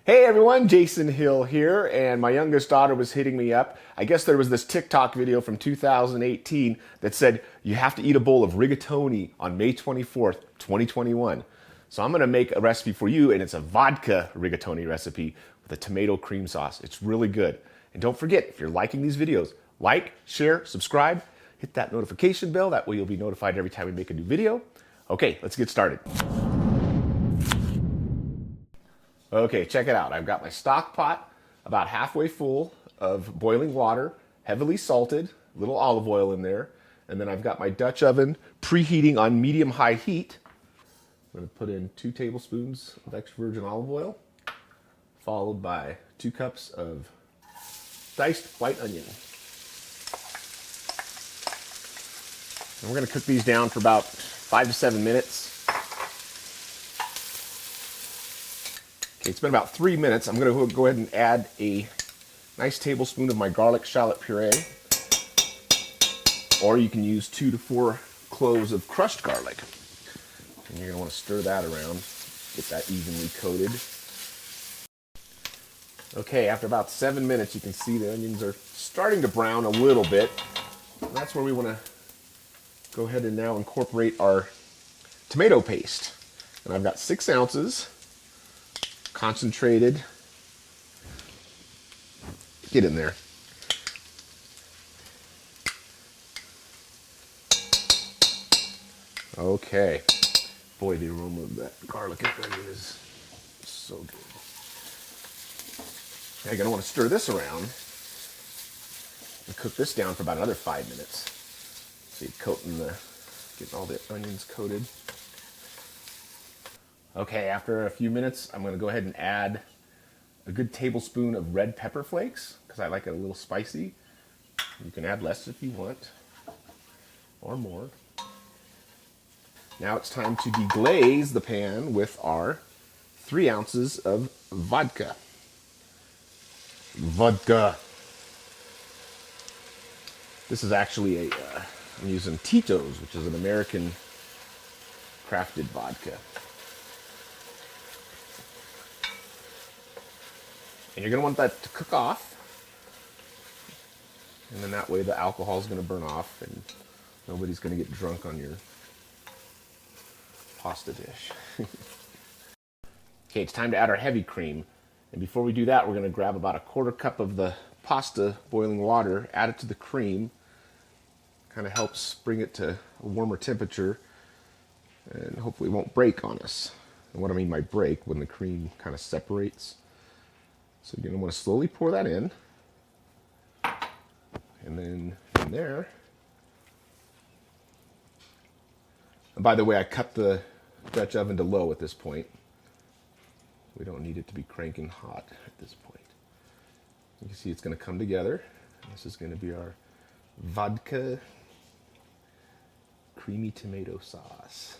Hey everyone, Jason Hill here, and my youngest daughter was hitting me up. I guess there was this TikTok video from 2018 that said you have to eat a bowl of rigatoni on May 24th, 2021. So I'm gonna make a recipe for you, and it's a vodka rigatoni recipe with a tomato cream sauce. It's really good. And don't forget, if you're liking these videos, like, share, subscribe, hit that notification bell. That way you'll be notified every time we make a new video. Okay, let's get started. Okay, check it out. I've got my stock pot about halfway full of boiling water, heavily salted, a little olive oil in there. And then I've got my Dutch oven preheating on medium-high heat. I'm going to put in 2 tablespoons of extra virgin olive oil, followed by 2 cups of diced white onion. And we're going to cook these down for about 5 to 7 minutes. It's been about 3 minutes. I'm going to go ahead and add a nice tablespoon of my garlic-shallot puree. Or you can use 2 to 4 cloves of crushed garlic. And you're going to want to stir that around, get that evenly coated. Okay, after about 7 minutes, you can see the onions are starting to brown a little bit. And that's where we want to go ahead and now incorporate our tomato paste. And I've got 6 ounces. Concentrated. Get in there. Okay. Boy, the aroma of that garlic and onion is so good. Now you're going to want to stir this around and cook this down for about another 5 minutes. So you're getting all the onions coated. Okay, after a few minutes, I'm going to go ahead and add a good tablespoon of red pepper flakes because I like it a little spicy. You can add less if you want, or more. Now it's time to deglaze the pan with our 3 ounces of vodka. Vodka. This is actually I'm using Tito's, which is an American crafted vodka. And you're going to want that to cook off. And then that way the alcohol is going to burn off and nobody's going to get drunk on your pasta dish. Okay, it's time to add our heavy cream. And before we do that, we're going to grab about a 1/4 cup of the pasta boiling water, add it to the cream. Kind of helps bring it to a warmer temperature and hopefully it won't break on us. And what I mean by break, when the cream kind of separates. So you're going to want to slowly pour that in. And then from there, and by the way, I cut the Dutch oven to low at this point. We don't need it to be cranking hot at this point. You can see it's going to come together. This is going to be our vodka creamy tomato sauce.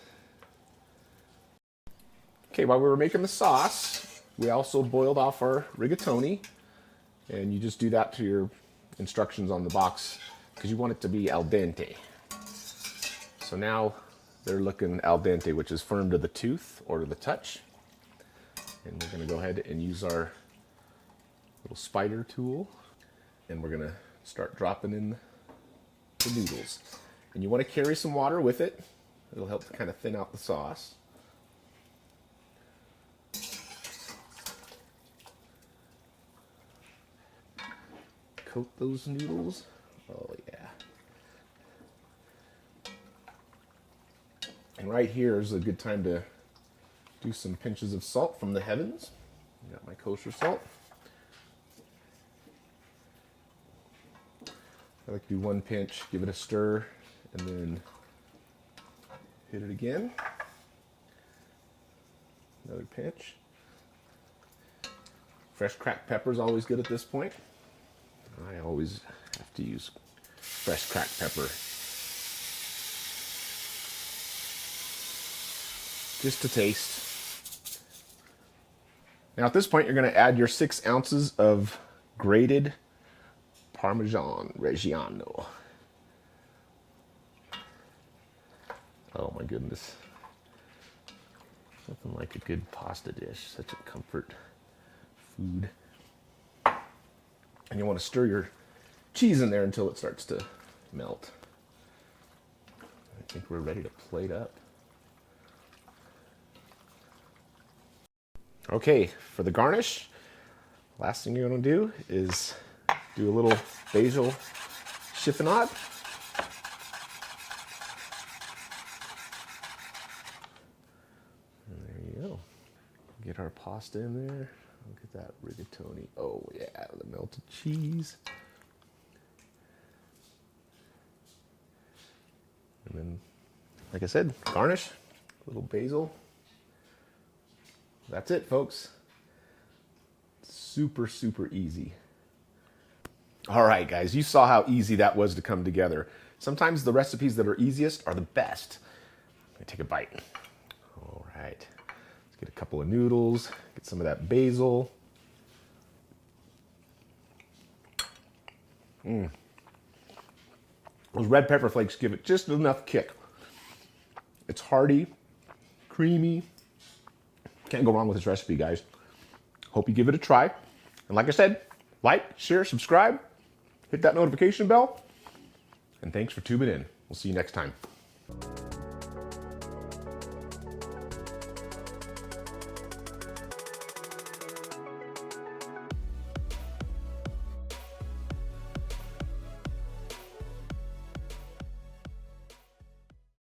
Okay, while we were making the sauce, we also boiled off our rigatoni, and you just do that to your instructions on the box because you want it to be al dente. So now they're looking al dente, which is firm to the tooth or to the touch. And we're going to go ahead and use our little spider tool, and we're going to start dropping in the noodles. And you want to carry some water with it. It'll help to kind of thin out the sauce. Coat those noodles. Oh yeah. And right here is a good time to do some pinches of salt from the heavens. Got my kosher salt. I like to do 1 pinch, give it a stir, and then hit it again. Another pinch. Fresh cracked pepper is always good at this point. I always have to use fresh cracked pepper. Just to taste. Now at this point, you're going to add your 6 ounces of grated parmesan reggiano. Oh my goodness. Nothing like a good pasta dish. Such a comfort food. And you want to stir your cheese in there until it starts to melt. I think we're ready to plate up. Okay, for the garnish, last thing you're going to do is do a little basil chiffonade. And there you go. Get our pasta in there. Look at that rigatoni. Oh yeah, the melted cheese. And then, like I said, garnish, a little basil. That's it, folks. Super, super easy. All right, guys, you saw how easy that was to come together. Sometimes the recipes that are easiest are the best. Let me take a bite. All right, let's get a couple of noodles, get some of that basil. Those red pepper flakes give it just enough kick. It's hearty, creamy. Can't go wrong with this recipe, guys. Hope you give it a try. And like I said, like, share, subscribe, hit that notification bell. And thanks for tuning in. We'll see you next time.